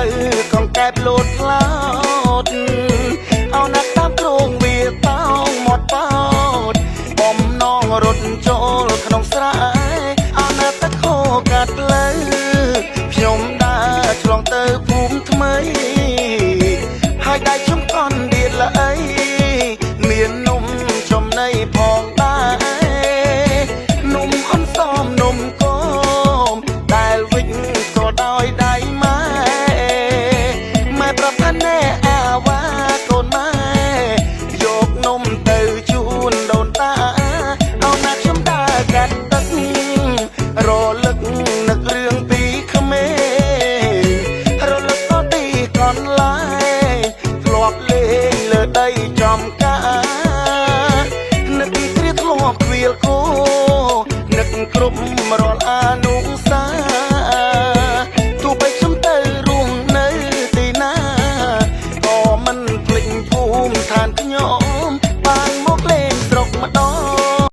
ទៅកងកែបលោតផ្លោតអោណាស់តាមគ្រងវាតោងមាត់បោតបំណងរត់ចូលក្នុងស្រែអោណាស់ទឹកហូរកាត់ផ្លូវខ្ញុំដើរឆ្លងទៅភូមិថ្មីហើយដៃខ្ញុំកន់ដៀលអីមាននំចំណីផងដែរនំអន់សមនំគមដែលវិចក៏ដោយដៃម៉ែប្រាប់ថាណែអាវ៉ាកូនម៉ែយកនំទៅជូនដូនតាអូនណាខ្ញុំដើរកាត់